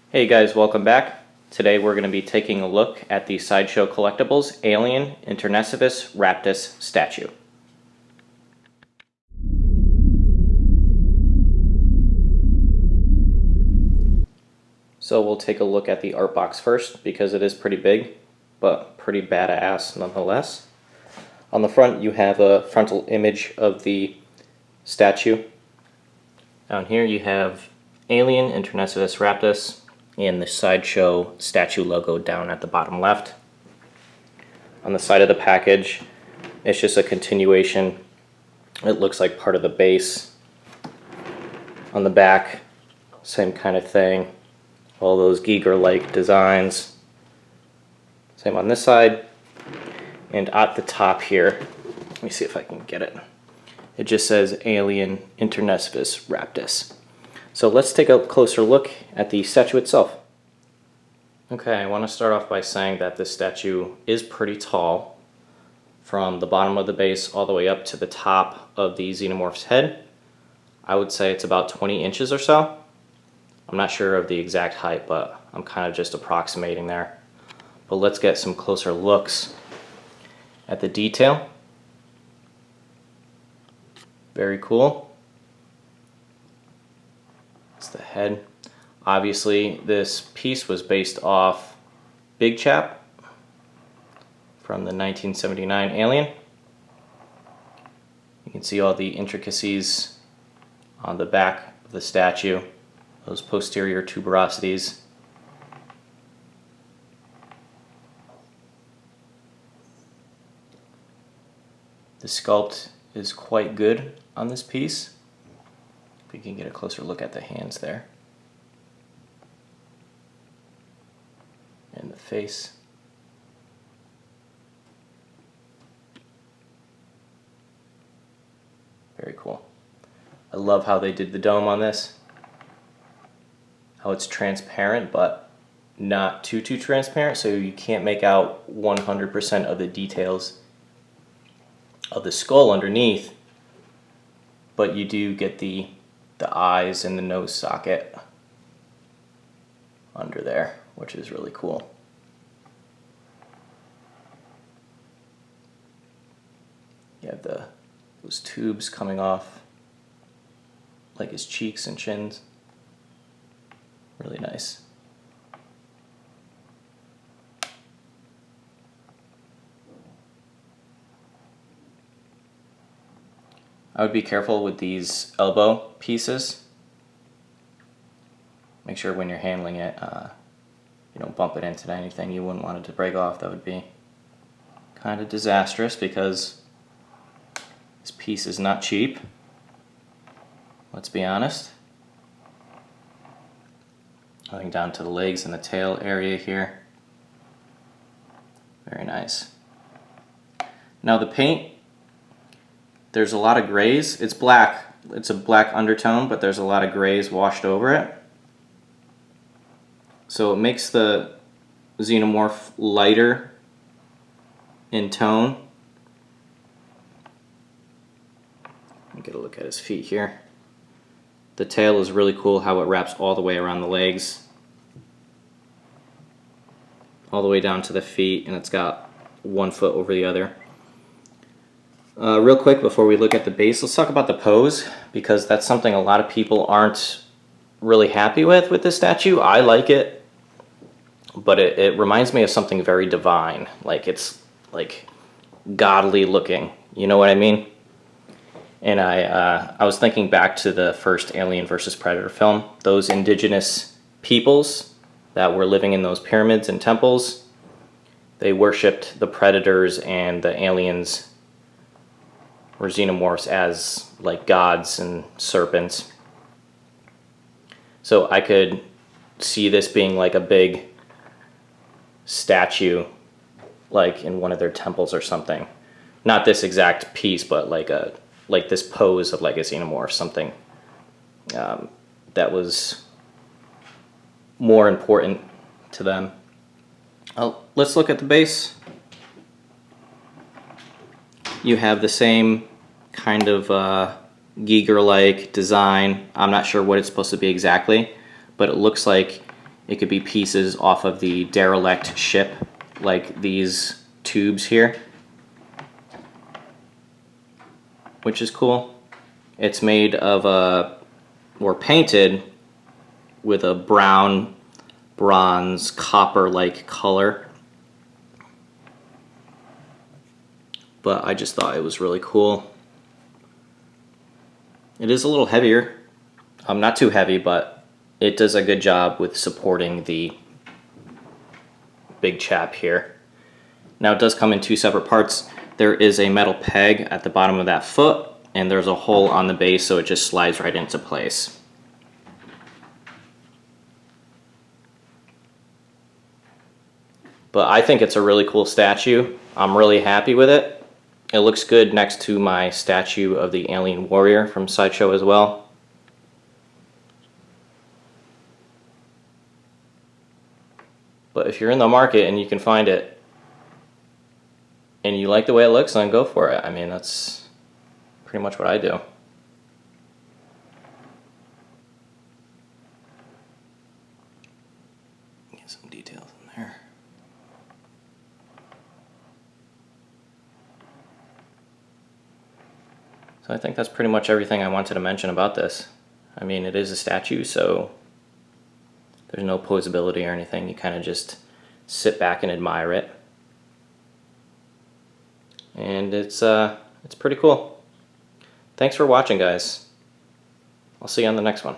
Hey guys, welcome back. Today we're going to be taking a look at the Sideshow Collectibles Alien Internecivus Raptus statue. So we'll take a look at the art box first because it is pretty big, but pretty badass nonetheless. On the front you have a frontal image of the statue. Down here you have Alien Internecivus Raptus and the Sideshow statue logo down at the bottom left. On the side of the package, it's just a continuation. It looks like part of the base. On the back, same kind of thing. All those Giger-like designs. Same on this side. And at the top here, let me see if I can get it. It just says Alien Internecivus Raptus. So let's take a closer look at the statue itself. Okay, I want to start off by saying that this statue is pretty tall, from the bottom of the base all the way up to the top of the xenomorph's head. I would say it's about 20 inches or so. I'm not sure of the exact height, but I'm kind of just approximating there. But let's get some closer looks at the detail. Very cool. That's the head. Obviously, this piece was based off Big Chap from the 1979 Alien. You can see all the intricacies on the back of the statue, those posterior tuberosities. The sculpt is quite good on this piece. If you can get a closer look at the hands there. And the face. Very cool. I love how they did the dome on this. How it's transparent, but not too transparent, so you can't make out 100% of the details of the skull underneath, but you do get the eyes and the nose socket under there, which is really cool. You have those tubes coming off like his cheeks and chins. Really nice. I would be careful with these elbow pieces. Make sure when you're handling it, you don't bump it into anything you wouldn't want it to break off. That would be kind of disastrous because this piece is not cheap. Let's be honest. Going down to the legs and the tail area here. Very nice. Now the paint, there's a lot of grays. It's black. It's a black undertone, but there's a lot of grays washed over it. So it makes the xenomorph lighter in tone. Get a look at his feet here. The tail is really cool how it wraps all the way around the legs, all the way down to the feet, and it's got one foot over the other. Real quick before we look at the base, let's talk about the pose, because that's something a lot of people aren't really happy with this statue. I like it, but it reminds me of something very divine. Like, it's like godly looking, you know what I mean? And I was thinking back to the first Alien vs. Predator film. Those indigenous peoples that were living in those pyramids and temples, they worshipped the predators and the aliens or xenomorphs as like gods and serpents. So I could see this being like a big statue, like in one of their temples or something. Not this exact piece, but like this pose of like a xenomorph, something that was more important to them. Let's look at the base. You have the same kind of Giger-like design. I'm not sure what it's supposed to be exactly, but it looks like It could be pieces off of the derelict ship, like these tubes here, which is cool. It's made of or painted with a brown, bronze, copper-like color. But I just thought it was really cool. It is a little heavier. Not too heavy, but it does a good job with supporting the big chap here. Now it does come in two separate parts. There is a metal peg at the bottom of that foot, and there's a hole on the base, so it just slides right into place. But I think it's a really cool statue. I'm really happy with it. It looks good next to my statue of the Alien Warrior from Sideshow as well. But if you're in the market and you can find it, and you like the way it looks, then go for it. I mean, that's pretty much what I do. Get some details in there. So I think that's pretty much everything I wanted to mention about this. I mean, it is a statue, so there's no posability or anything. You kind of just sit back and admire it. And it's pretty cool. Thanks for watching, guys. I'll see you on the next one.